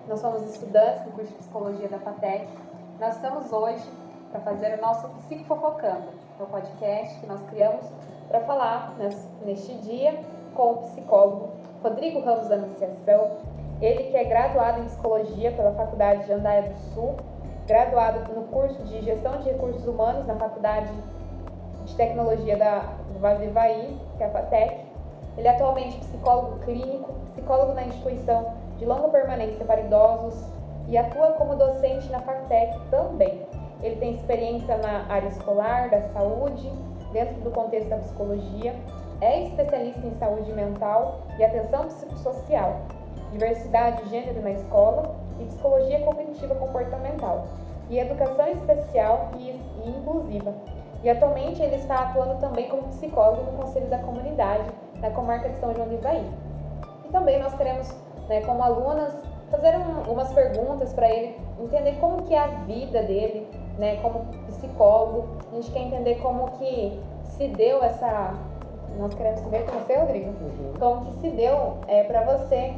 nós somos estudantes do curso de Psicologia da FATEC. Nós estamos hoje para fazer o nosso Psicofofocando, que é o podcast que nós criamos para falar neste dia com o psicólogo Rodrigo Ramos da Anunciação. Ele que é graduado em Psicologia pela Faculdade de Jandaia do Sul, graduado no curso de Gestão de Recursos Humanos na Faculdade de Tecnologia do Vale do Ivaí, que é a FATEC. Ele é atualmente psicólogo clínico, psicólogo na instituição de longa permanência para idosos e atua como docente na FATEC também. Ele tem experiência na área escolar, da saúde, dentro do contexto da psicologia, é especialista em saúde mental e atenção psicossocial, diversidade de gênero na escola e psicologia cognitiva comportamental, e educação especial e inclusiva. E atualmente ele está atuando também como psicólogo no Conselho da Comunidade, na comarca de São João do Ivaí. E também nós queremos, como alunas, fazer umas perguntas para ele, entender como que é a vida dele, como psicólogo. A gente quer entender como que se deu essa... Nós queremos saber com você, Rodrigo, como que se deu para você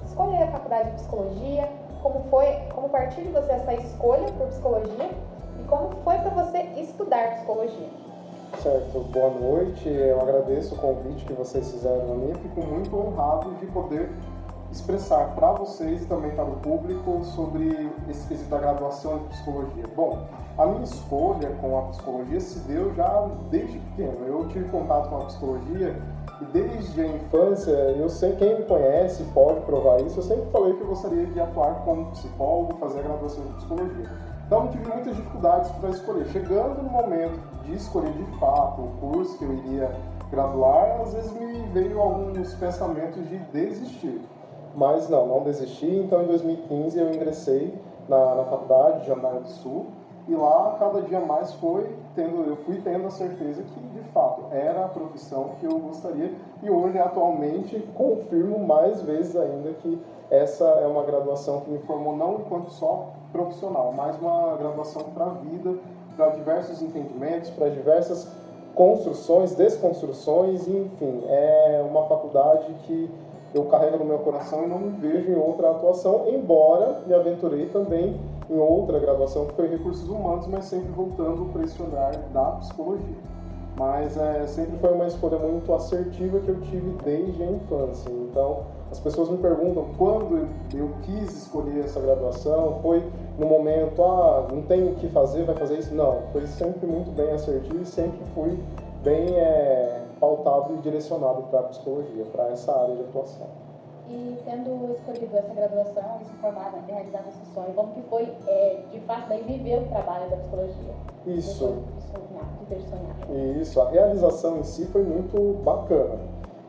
escolher a faculdade de psicologia, como partiu de você essa escolha por psicologia e como foi para você estudar psicologia. Certo, boa noite, eu agradeço o convite que vocês fizeram a mim, fico muito honrado de poder expressar para vocês e também para o público sobre esse quesito da graduação em psicologia. Bom, a minha escolha com a psicologia se deu já desde pequeno. Eu tive contato com a psicologia e desde a infância, quem me conhece pode provar isso, eu sempre falei que eu gostaria de atuar como psicólogo, fazer a graduação em psicologia. Então, tive muitas dificuldades para escolher. Chegando no momento de escolher de fato o curso que eu iria graduar, às vezes me veio alguns pensamentos de desistir. Mas não desisti. Então, em 2015, eu ingressei na faculdade de Jandaia do Sul. E lá, cada dia mais eu fui tendo a certeza que, de fato, era a profissão que eu gostaria. E hoje, atualmente, confirmo mais vezes ainda que essa é uma graduação que me formou não enquanto só profissional, mas uma graduação para a vida, para diversos entendimentos, para diversas construções, desconstruções, enfim, é uma faculdade que eu carrego no meu coração e não me vejo em outra atuação, embora me aventurei também em outra graduação que foi Recursos Humanos, mas sempre voltando para esse olhar da psicologia. Mas sempre foi uma escolha muito assertiva que eu tive desde a infância. Então, as pessoas me perguntam quando eu quis escolher essa graduação, foi no momento, não tem o que fazer, vai fazer isso? Não, foi sempre muito bem assertivo e sempre fui bem pautado e direcionado para a psicologia, para essa área de atuação. E tendo escolhido essa graduação e se formado, realizado esse sonho, como que foi, de fato, daí viver o trabalho da psicologia? Isso. De ter sonhado. Isso, a realização em si foi muito bacana.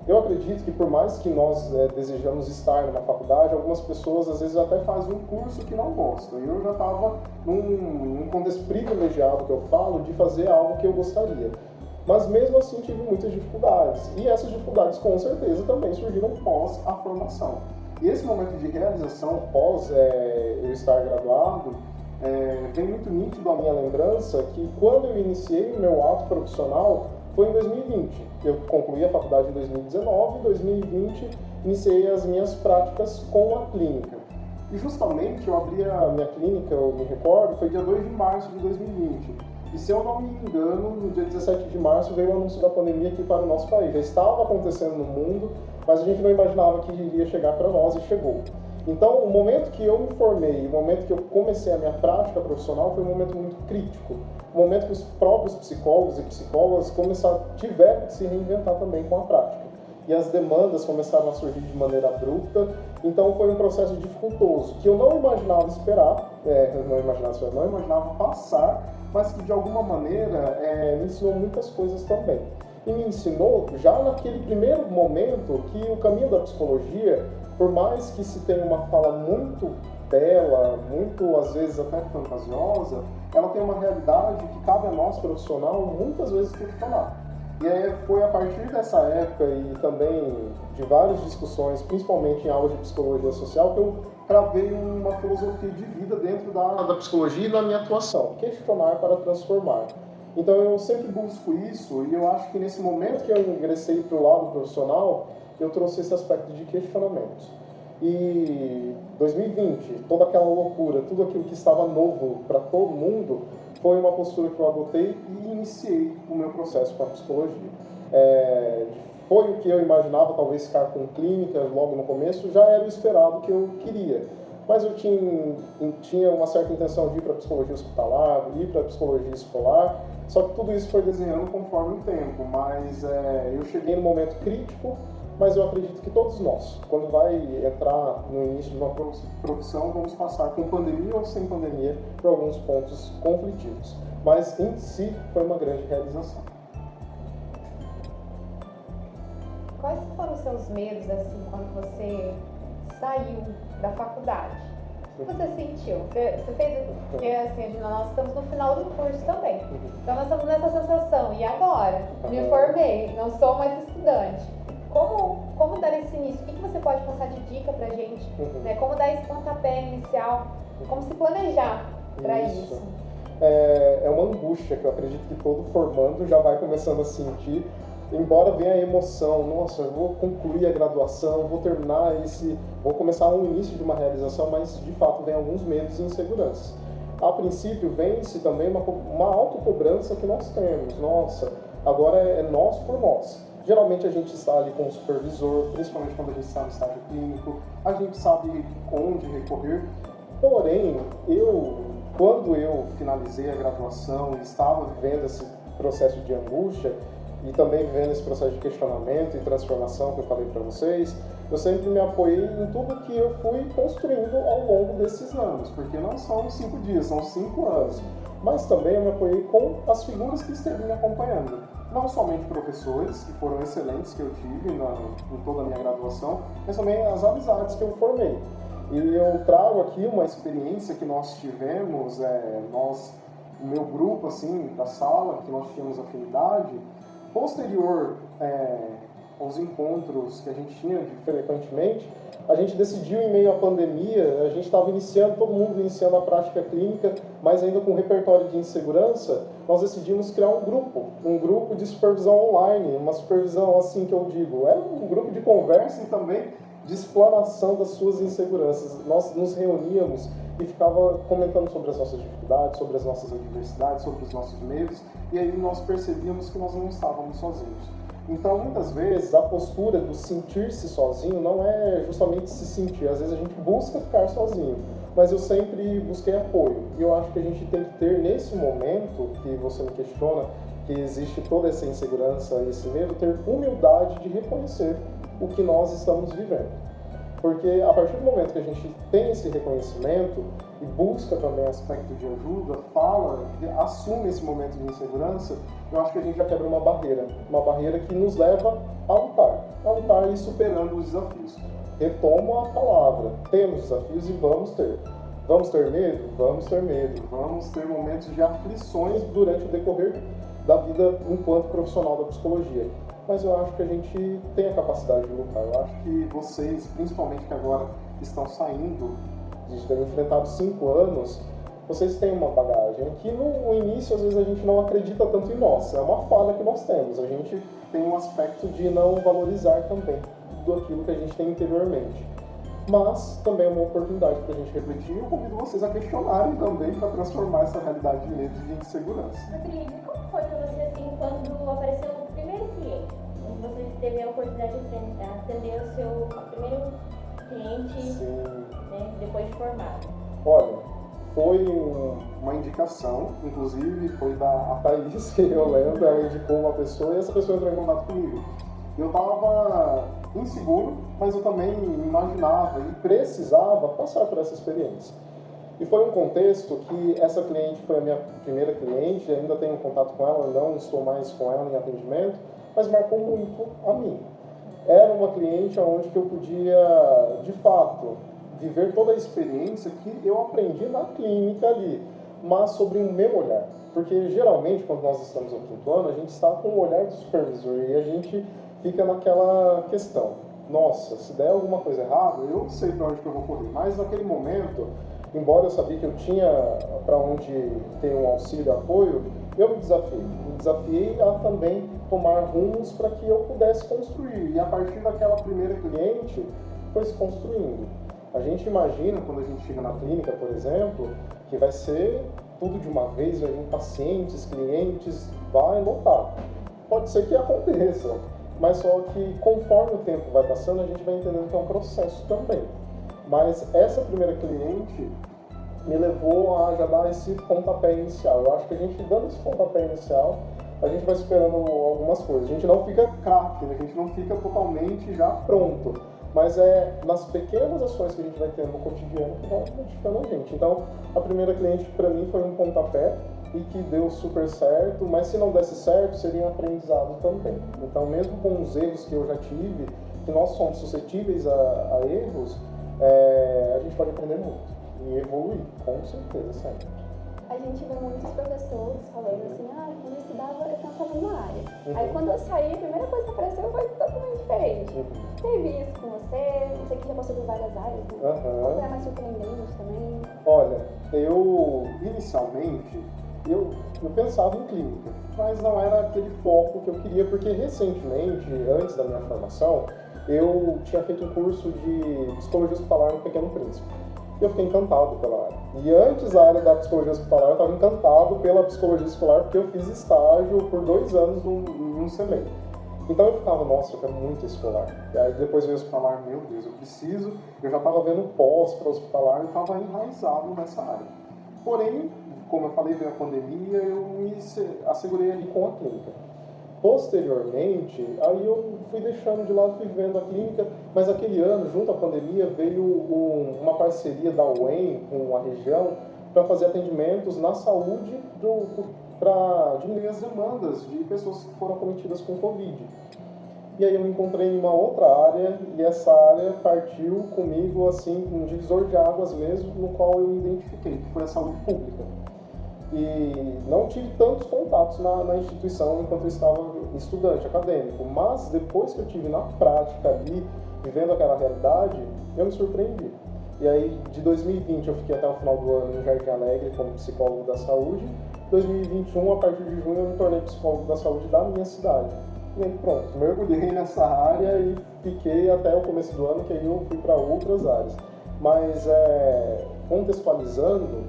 Eu acredito que por mais que nós desejamos estar numa faculdade, algumas pessoas às vezes até fazem um curso que não gostam. Eu já estava num contexto privilegiado que eu falo de fazer algo que eu gostaria. Mas mesmo assim tive muitas dificuldades. E essas dificuldades com certeza também surgiram pós a formação. E esse momento de realização pós eu estar graduado, vem muito nítido a minha lembrança que quando eu iniciei o meu ato profissional foi em 2020. Eu concluí a faculdade em 2019 e em 2020 iniciei as minhas práticas com a clínica. E justamente eu abri a minha clínica, eu me recordo, foi dia 2 de março de 2020. E se eu não me engano, no dia 17 de março veio o anúncio da pandemia aqui para o nosso país. Já estava acontecendo no mundo, mas a gente não imaginava que iria chegar para nós e chegou. Então, o momento que eu me formei, o momento que eu comecei a minha prática profissional foi um momento muito crítico. Um momento que os próprios psicólogos e psicólogas tiveram que se reinventar também com a prática. E as demandas começaram a surgir de maneira abrupta, então foi um processo dificultoso, que eu não imaginava não imaginava passar, mas que de alguma maneira me ensinou muitas coisas também. E me ensinou, já naquele primeiro momento, que o caminho da psicologia, por mais que se tenha uma fala muito bela, muito às vezes até fantasiosa, ela tem uma realidade que cabe a nós profissional muitas vezes questionar. E foi a partir dessa época e também de várias discussões, principalmente em aulas de psicologia social, que eu travei uma filosofia de vida dentro da psicologia e da minha atuação, questionar para transformar. Então eu sempre busco isso e eu acho que nesse momento que eu ingressei para o lado profissional, eu trouxe esse aspecto de questionamento. E 2020, toda aquela loucura, tudo aquilo que estava novo para todo mundo, foi uma postura que eu adotei e iniciei o meu processo com a psicologia. Foi o que eu imaginava, talvez ficar com clínica logo no começo, já era o esperado que eu queria. Mas eu tinha uma certa intenção de ir para a psicologia hospitalar, ir para a psicologia escolar, só que tudo isso foi desenhando conforme o tempo. Mas eu cheguei num momento crítico, mas eu acredito que todos nós, quando vai entrar no início de uma profissão, vamos passar com pandemia ou sem pandemia por alguns pontos conflitivos. Mas em si foi uma grande realização. Quais foram os seus medos, assim, quando você saiu da faculdade? O que você sentiu? Você fez, porque assim, nós estamos no final do curso também. Então nós estamos nessa sensação, e agora? Me formei, não sou mais estudante. Como dar esse início? O que você pode passar de dica pra gente? Né? Como dar esse pontapé inicial? Como se planejar para isso? É uma angústia que eu acredito que todo formando já vai começando a sentir. Embora venha a emoção, nossa, eu vou concluir a graduação, vou começar o início de uma realização, mas de fato vem alguns medos e inseguranças. A princípio vem-se também uma autocobrança que nós temos, nossa, agora é nós por nós. Geralmente a gente está ali com o supervisor, principalmente quando a gente está no estágio clínico, a gente sabe onde recorrer, porém, quando eu finalizei a graduação e estava vivendo esse processo de angústia, e também vivendo esse processo de questionamento e transformação que eu falei para vocês, eu sempre me apoiei em tudo que eu fui construindo ao longo desses anos, porque não são 5 dias, são 5 anos. Mas também eu me apoiei com as figuras que esteve me acompanhando. Não somente professores, que foram excelentes que eu tive em toda a minha graduação, mas também as amizades que eu formei. E eu trago aqui uma experiência que nós tivemos, o meu grupo assim, da sala, que nós tínhamos afinidade. Posterior aos encontros que a gente tinha frequentemente, a gente decidiu, em meio à pandemia, a gente estava todo mundo iniciando a prática clínica, mas ainda com repertório de insegurança, nós decidimos criar um grupo de supervisão online, uma supervisão, assim que eu digo, era um grupo de conversa e também de explanação das suas inseguranças. Nós nos reuníamos e ficava comentando sobre as nossas dificuldades, sobre as nossas adversidades, sobre os nossos medos, e aí nós percebíamos que nós não estávamos sozinhos. Então, muitas vezes, a postura do sentir-se sozinho não é justamente se sentir. Às vezes a gente busca ficar sozinho, mas eu sempre busquei apoio. E eu acho que a gente tem que ter, nesse momento que você me questiona, que existe toda essa insegurança e esse medo, ter humildade de reconhecer o que nós estamos vivendo. Porque a partir do momento que a gente tem esse reconhecimento e busca também aspecto de ajuda, assume esse momento de insegurança, eu acho que a gente já quebra uma barreira que nos leva a lutar e superando os desafios. Retomo a palavra, temos desafios e vamos ter. Vamos ter medo? Vamos ter medo. Vamos ter momentos de aflições durante o decorrer da vida enquanto profissional da psicologia. Mas eu acho que a gente tem a capacidade de lutar. Eu acho que vocês, principalmente que agora estão saindo, de ter enfrentado 5 anos, vocês têm uma bagagem que no início às vezes a gente não acredita tanto em nós. É uma falha que nós temos. A gente tem um aspecto de não valorizar também tudo aquilo que a gente tem interiormente. Mas também é uma oportunidade para a gente refletir e eu convido vocês a questionarem também para transformar essa realidade de medo de insegurança. Rodrigo, como foi para você assim quando apareceu o primeiro cliente? Quando você teve a oportunidade de atender o seu primeiro cliente, né, depois de formado? Olha, foi uma indicação, inclusive foi da Thaís, que eu lembro, ela indicou uma pessoa e essa pessoa entrou em contato comigo. Eu estava inseguro, mas eu também imaginava e precisava passar por essa experiência. E foi um contexto que essa cliente foi a minha primeira cliente, ainda tenho contato com ela, não estou mais com ela em atendimento, mas marcou muito a mim. Era uma cliente onde eu podia, de fato, viver toda a experiência que eu aprendi na clínica ali, mas sobre o meu olhar. Porque geralmente, quando nós estamos no 5º ano, a gente está com o olhar do supervisor e a gente fica naquela questão. Nossa, se der alguma coisa errada, eu não sei para onde que eu vou correr. Mas naquele momento, embora eu sabia que eu tinha para onde ter um auxílio, apoio, eu me desafiei a também tomar rumos para que eu pudesse construir. E a partir daquela primeira cliente, foi se construindo. A gente imagina, quando a gente chega na clínica, por exemplo, que vai ser tudo de uma vez, vai vir pacientes, clientes, vai lotar. Pode ser que aconteça, mas só que conforme o tempo vai passando, a gente vai entendendo que é um processo também. Mas essa primeira cliente me levou a já dar esse pontapé inicial. Eu acho que a gente dando esse pontapé inicial, a gente vai superando algumas coisas. A gente não fica craque, a gente não fica totalmente já pronto. Mas é nas pequenas ações que a gente vai tendo no cotidiano que vão modificando a gente. Então, a primeira cliente para mim foi um pontapé e que deu super certo, mas se não desse certo, seria um aprendizado também. Então, mesmo com os erros que eu já tive, que nós somos suscetíveis a erros, a gente pode aprender muito e evoluir, com certeza, sempre. A gente vê muitos professores falando assim, quando eu estudava eu pensava numa área. Aí quando eu saí, a primeira coisa que apareceu foi totalmente diferente. Teve isso com você, você que já passou por várias áreas, né? Qual foi a mais surpreendente também? Olha, eu inicialmente, eu pensava em clínica, mas não era aquele foco que eu queria, porque recentemente, antes da minha formação, eu tinha feito um curso de psicologia hospitalar no Pequeno Príncipe. E eu fiquei encantado pela área. E antes da área da psicologia hospitalar, eu estava encantado pela psicologia escolar, porque eu fiz estágio por 2 anos em um CMEI. Então eu ficava, nossa, eu quero muito escolar. E aí depois veio hospitalar, meu Deus, eu preciso. Eu já estava vendo pós para hospitalar e estava enraizado nessa área. Porém, como eu falei, veio a pandemia, eu me assegurei ali com a clínica. Posteriormente, aí eu fui deixando de lado, fui vendo a clínica, mas aquele ano, junto à pandemia, veio uma parceria da UEM com a região para fazer atendimentos na saúde para diminuir as demandas de pessoas que foram acometidas com Covid. E aí eu me encontrei em uma outra área, e essa área partiu comigo, assim, um divisor de águas mesmo, no qual eu me identifiquei, que foi a saúde pública. E não tive tantos contatos na instituição enquanto eu estava estudante acadêmico, mas depois que eu tive na prática ali, vivendo aquela realidade, eu me surpreendi. E aí, de 2020, eu fiquei até o final do ano em Jardim Alegre como psicólogo da saúde. 2021, a partir de junho, eu me tornei psicólogo da saúde da minha cidade. E aí, pronto, mergulhei nessa área e fiquei até o começo do ano, que aí eu fui para outras áreas. Mas, contextualizando,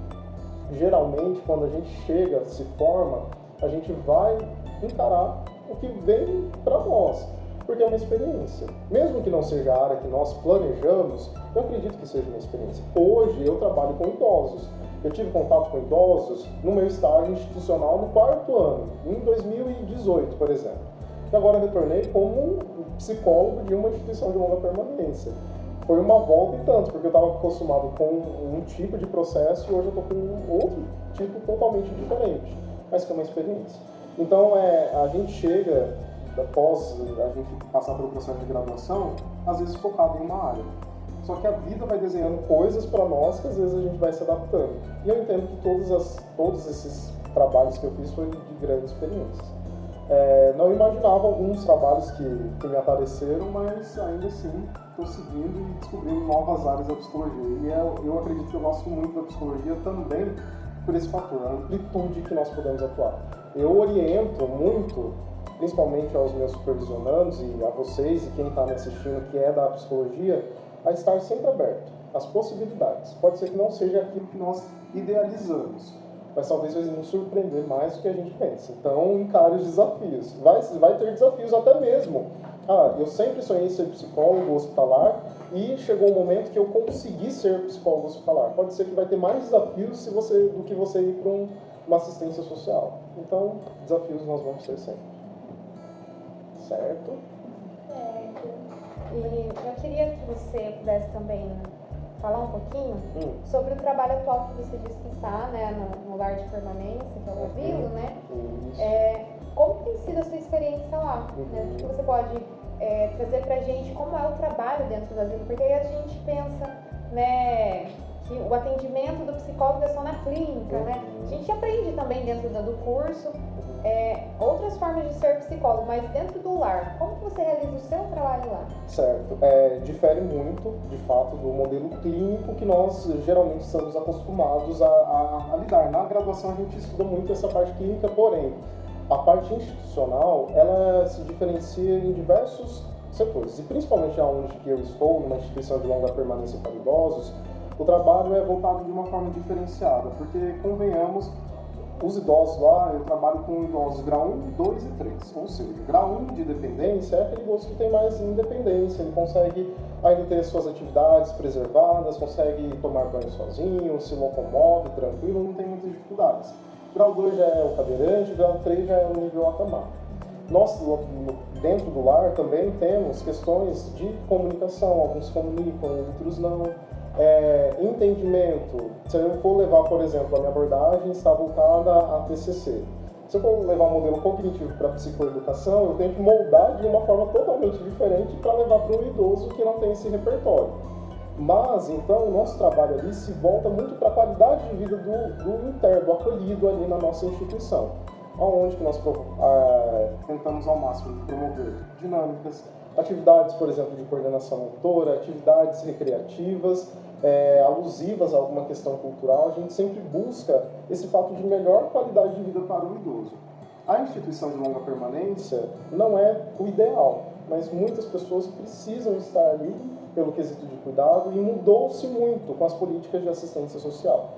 geralmente, quando a gente chega, se forma, a gente vai encarar o que vem para nós, porque é uma experiência. Mesmo que não seja a área que nós planejamos, eu acredito que seja uma experiência. Hoje, eu trabalho com idosos. Eu tive contato com idosos no meu estágio institucional no 4º ano, em 2018, por exemplo. E agora retornei como psicólogo de uma instituição de longa permanência. Foi uma volta e tanto, porque eu estava acostumado com um tipo de processo e hoje eu estou com um outro tipo totalmente diferente, mas que é uma experiência. Então, a gente chega, após a gente passar pelo processo de graduação, às vezes focado em uma área. Só que a vida vai desenhando coisas para nós que às vezes a gente vai se adaptando. E eu entendo que todos esses trabalhos que eu fiz foram de grandes experiências. Não imaginava alguns trabalhos que me apareceram, mas ainda assim estou seguindo e descobrindo novas áreas da psicologia. E eu acredito que eu gosto muito da psicologia também por esse fator, a amplitude que nós podemos atuar. Eu oriento muito, principalmente aos meus supervisionandos e a vocês e quem está me assistindo que é da psicologia, a estar sempre aberto às possibilidades. Pode ser que não seja aquilo que nós idealizamos, mas talvez vai nos surpreender mais do que a gente pensa. Então, encare os desafios. Vai ter desafios até mesmo. Eu sempre sonhei em ser psicólogo hospitalar e chegou um momento que eu consegui ser psicólogo hospitalar. Pode ser que vai ter mais desafios do que você ir para uma assistência social. Então, desafios nós vamos ter sempre. Certo? E eu queria que você pudesse também falar um pouquinho sobre o trabalho atual que você disse que está, né, no lar de permanência, que é o asilo, né? Como tem sido a sua experiência lá? Né? O que você pode trazer pra gente como é o trabalho dentro do asilo? Porque aí a gente pensa, né, que o atendimento do psicólogo é só na clínica, né? A gente aprende também dentro do curso outras formas de ser psicólogo, mas dentro do lar, como que você realiza o seu trabalho lá? Certo. Difere muito, de fato, do modelo clínico que nós geralmente estamos acostumados a lidar. Na graduação a gente estuda muito essa parte clínica, porém, a parte institucional, ela se diferencia em diversos setores. E principalmente onde que eu estou, numa instituição de longa permanência para idosos, o trabalho é voltado de uma forma diferenciada, porque, convenhamos, os idosos lá, eu trabalho com idosos grau 1, 2 e 3, ou seja, grau 1 de dependência é aquele idoso que tem mais independência, ele consegue ainda ter suas atividades preservadas, consegue tomar banho sozinho, se locomove tranquilo, não tem muitas dificuldades. Grau 2 já é o cadeirante, grau 3 já é o nível acamado. Nós, dentro do lar, também temos questões de comunicação, alguns comunicam, outros não. Entendimento. Se eu for levar, por exemplo, a minha abordagem está voltada a TCC. Se eu for levar um modelo cognitivo para psicoeducação, eu tenho que moldar de uma forma totalmente diferente para levar para um idoso que não tem esse repertório. Mas, então, o nosso trabalho ali se volta muito para a qualidade de vida do interno, do acolhido ali na nossa instituição. Onde que nós tentamos ao máximo promover dinâmicas, atividades, por exemplo, de coordenação motora, atividades recreativas, alusivas a alguma questão cultural. A gente sempre busca esse fato de melhor qualidade de vida para o idoso. A instituição de longa permanência não é o ideal, mas muitas pessoas precisam estar ali pelo quesito de cuidado e mudou-se muito com as políticas de assistência social.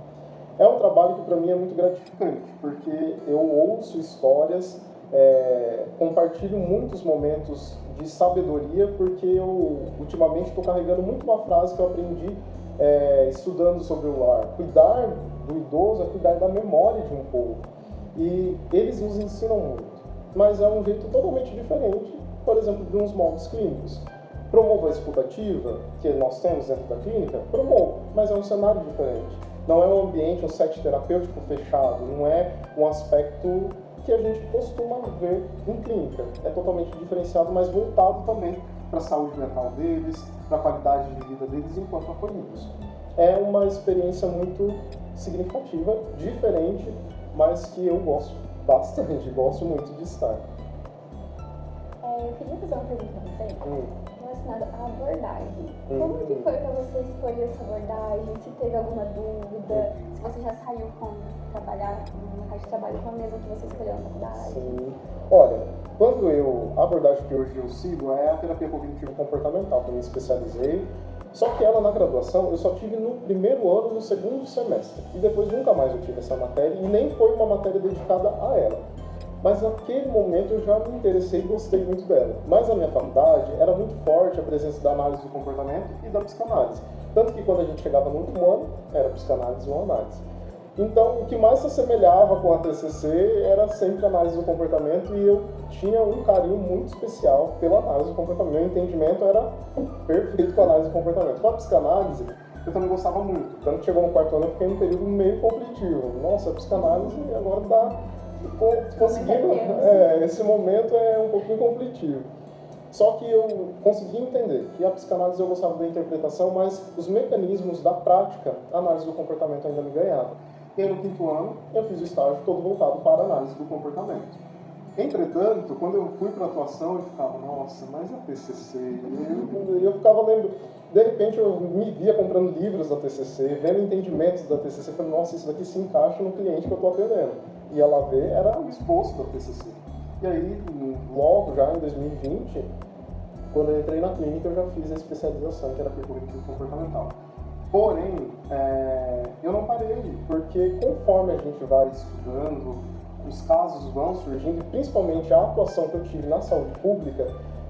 É um trabalho que para mim é muito gratificante, porque eu ouço histórias, compartilho muitos momentos de sabedoria, porque eu ultimamente estou carregando muito uma frase que eu aprendi estudando sobre o lar. Cuidar do idoso é cuidar da memória de um povo. E eles nos ensinam muito, mas é um jeito totalmente diferente, por exemplo, de uns moldes clínicos. Promovo a escuta ativa, que nós temos dentro da clínica, promovo, mas é um cenário diferente. Não é um ambiente, um set terapêutico fechado, não é um aspecto que a gente costuma ver em clínica. É totalmente diferenciado, mas voltado também para a saúde mental deles, para a qualidade de vida deles enquanto acolhidos. É uma experiência muito significativa, diferente, mas que eu gosto bastante, gosto muito de estar. Eu queria fazer uma pergunta para você, relacionada à abordagem. Como que foi para você escolher essa abordagem? Se teve alguma dúvida? Se você já saiu com trabalhar no mercado de trabalho com a mesma que você escolheu na faculdade? Sim. Olha, a abordagem que hoje eu sigo é a terapia cognitivo-comportamental, que eu me especializei. Só que ela, na graduação, eu só tive no primeiro ano, no segundo semestre. E depois nunca mais eu tive essa matéria, e nem foi uma matéria dedicada a ela. Mas naquele momento eu já me interessei e gostei muito dela. Mas na minha faculdade era muito forte a presença da análise do comportamento e da psicanálise. Tanto que quando a gente chegava no último ano, era psicanálise ou análise. Então, o que mais se assemelhava com a TCC era sempre a análise do comportamento, e eu tinha um carinho muito especial pela análise do comportamento. Meu entendimento era perfeito com a análise do comportamento. Com a psicanálise, eu também gostava muito. Quando chegou no quarto ano, eu fiquei num período meio conflitivo. Nossa, a psicanálise agora está conseguindo... esse momento é um pouquinho conflitivo. Só que eu consegui entender que a psicanálise eu gostava da interpretação, mas os mecanismos da prática, a análise do comportamento ainda me ganhava. E aí, no quinto ano, eu fiz o estágio todo voltado para a análise do comportamento. Entretanto, quando eu fui para a atuação, eu ficava, nossa, mas a TCC... Eu ficava lembrando... De repente, eu me via comprando livros da TCC, vendo entendimentos da TCC, falando, nossa, isso daqui se encaixa no cliente que eu estou atendendo. Ia lá ver, era o esboço da TCC. E aí, logo já em 2020, quando eu entrei na clínica, eu já fiz a especialização, que era cognitivo comportamental. Porém, eu não parei, porque conforme a gente vai estudando, os casos vão surgindo, e principalmente a atuação que eu tive na saúde pública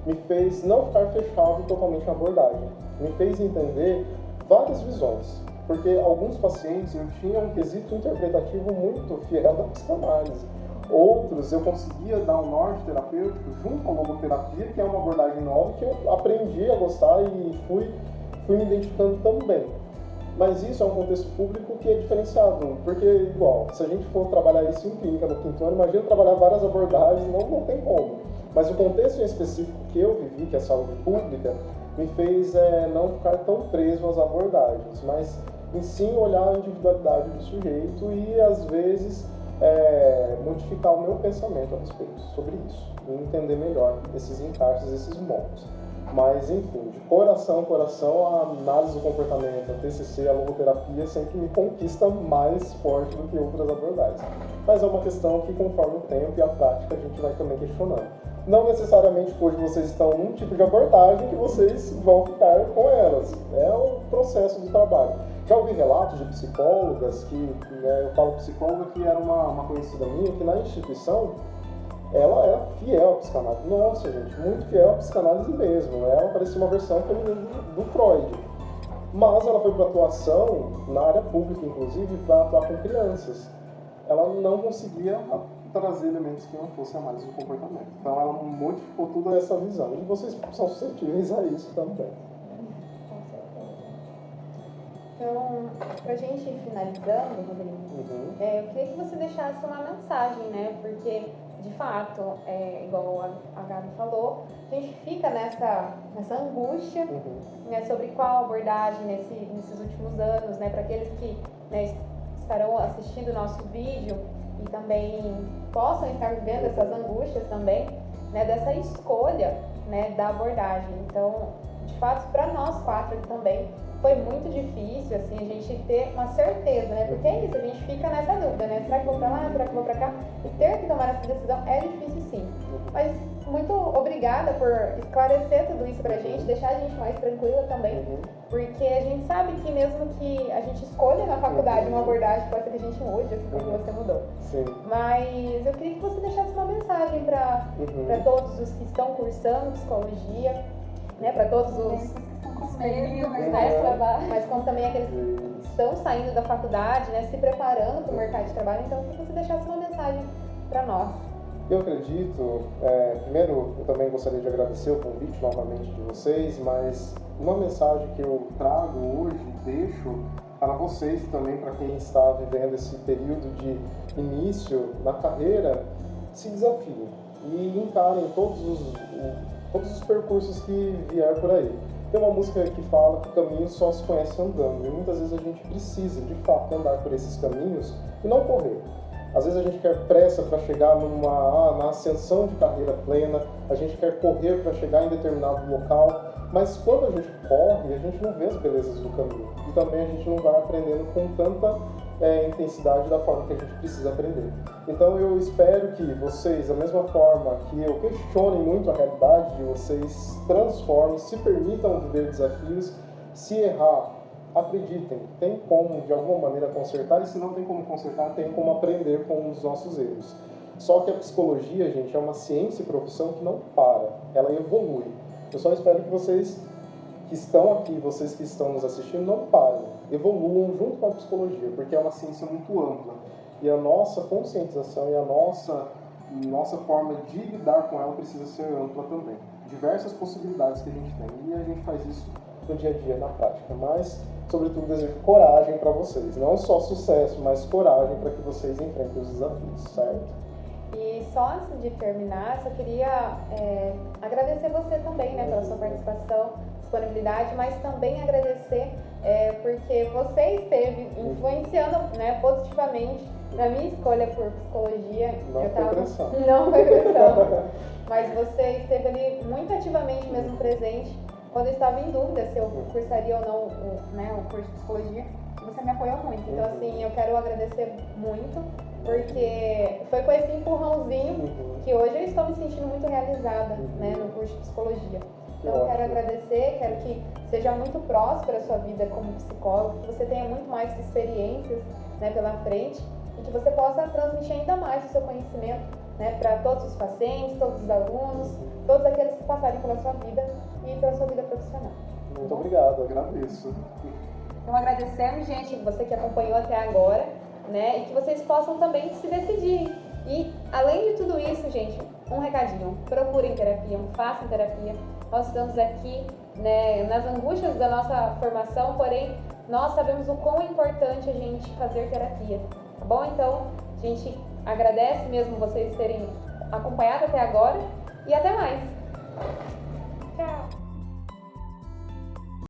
me fez não ficar fechado totalmente na abordagem. Me fez entender várias visões, porque alguns pacientes eu tinha um quesito interpretativo muito fiel da psicanálise. Outros eu conseguia dar um norte terapêutico junto com a logoterapia, que é uma abordagem nova que eu aprendi a gostar e fui me identificando também. Mas isso é um contexto público que é diferenciado, porque, igual, se a gente for trabalhar isso em clínica no quinto ano, imagina trabalhar várias abordagens, não tem como. Mas o contexto em específico que eu vivi, que é a saúde pública, me fez não ficar tão preso às abordagens, mas em sim olhar a individualidade do sujeito e, às vezes, modificar o meu pensamento a respeito sobre isso, e entender melhor esses encaixes, esses moldes. Mas, enfim, de coração a coração, a análise do comportamento, a TCC, a logoterapia sempre me conquista mais forte do que outras abordagens. Mas é uma questão que, conforme o tempo e a prática, a gente vai também questionando. não necessariamente hoje vocês estão num tipo de abordagem que vocês vão ficar com elas. É o processo do trabalho. Já ouvi relatos de psicólogas que, né, eu falo psicóloga que era uma conhecida minha, que na instituição ela era fiel à psicanálise. Nossa, gente, muito fiel à psicanálise mesmo. Ela parecia uma versão feminina do Freud. Mas ela foi para atuação na área pública, inclusive, para atuar com crianças. Ela não conseguia trazer elementos que não fossem análises do comportamento. Então ela modificou toda essa visão. E vocês são suscetíveis a isso também. Então, pra gente ir finalizando, Rodrigo, eu queria que você deixasse uma mensagem, né? Porque, de fato, igual a Gabi falou, a gente fica nessa angústia, né, sobre qual abordagem nesses últimos anos, né? Para aqueles que, né, estarão assistindo o nosso vídeo e também possam estar vivendo essas angústias também, né? Dessa escolha, né, da abordagem. Então, de fato, para nós quatro aqui também, foi muito difícil, assim, a gente ter uma certeza, né? Porque é isso, a gente fica nessa dúvida, né? Será que eu vou pra lá? Será que eu vou pra cá? E ter que tomar essa decisão é difícil, sim. Mas muito obrigada por esclarecer tudo isso pra gente, deixar a gente mais tranquila também. Porque a gente sabe que mesmo que a gente escolha na faculdade uma abordagem, pode ser que a gente mude, assim como você mudou. Sim. Mas eu queria que você deixasse uma mensagem pra todos os que estão cursando psicologia, né? Pra todos os mas como também aqueles que estão saindo da faculdade, né, se preparando para o mercado de trabalho. Então, eu queria que você deixasse uma mensagem para nós. Eu acredito, primeiro eu também gostaria de agradecer o convite novamente de vocês, mas uma mensagem que eu trago hoje, deixo para vocês também, para quem está vivendo esse período de início na carreira, se desafiem e encarem todos os percursos que vier por aí. Tem uma música que fala que o caminho só se conhece andando, e muitas vezes a gente precisa, de fato, andar por esses caminhos e não correr. Às vezes a gente quer pressa para chegar na ascensão de carreira plena, a gente quer correr para chegar em determinado local, mas quando a gente corre, a gente não vê as belezas do caminho. E também a gente não vai aprendendo com tanta intensidade da forma que a gente precisa aprender. Então eu espero que vocês, da mesma forma que eu questionem muito a realidade de vocês, transformem, se permitam viver desafios, se errar, acreditem, tem como de alguma maneira consertar, e se não tem como consertar, tem como aprender com os nossos erros. Só que a psicologia, gente, é uma ciência e profissão que não para, ela evolui. Eu só espero que vocês que estão aqui, vocês que estão nos assistindo, não parem, evoluam junto com a psicologia, porque é uma ciência muito ampla. E a nossa conscientização e a nossa forma de lidar com ela precisa ser ampla também. Diversas possibilidades que a gente tem, e a gente faz isso no dia a dia, na prática. Mas, sobretudo, desejo coragem para vocês. Não só sucesso, mas coragem para que vocês enfrentem os desafios, certo? E só antes de terminar, só queria agradecer você também, né, pela sua participação, disponibilidade, mas também agradecer porque você esteve influenciando, né, positivamente na minha escolha por psicologia. Não foi pressão. Não foi pressão. Mas você esteve ali muito ativamente mesmo presente quando eu estava em dúvida se eu cursaria ou não o curso de psicologia. Você me apoiou muito. Então, assim, eu quero agradecer muito, porque foi com esse empurrãozinho que hoje eu estou me sentindo muito realizada, né, no curso de psicologia. Então, eu quero agradecer, quero que seja muito próspera a sua vida como psicólogo, que você tenha muito mais experiências, né, pela frente, e que você possa transmitir ainda mais o seu conhecimento, né, para todos os pacientes, todos os alunos, todos aqueles que passarem pela sua vida e pela sua vida profissional. Muito obrigado, agradeço. Então agradecemos, gente, você que acompanhou até agora, né, e que vocês possam também se decidir. E além de tudo isso, gente, um recadinho: procurem terapia, façam terapia. Nós estamos aqui, né, nas angústias da nossa formação, porém nós sabemos o quão importante a gente fazer terapia, tá bom? Então a gente agradece mesmo vocês terem acompanhado até agora e até mais. Tchau!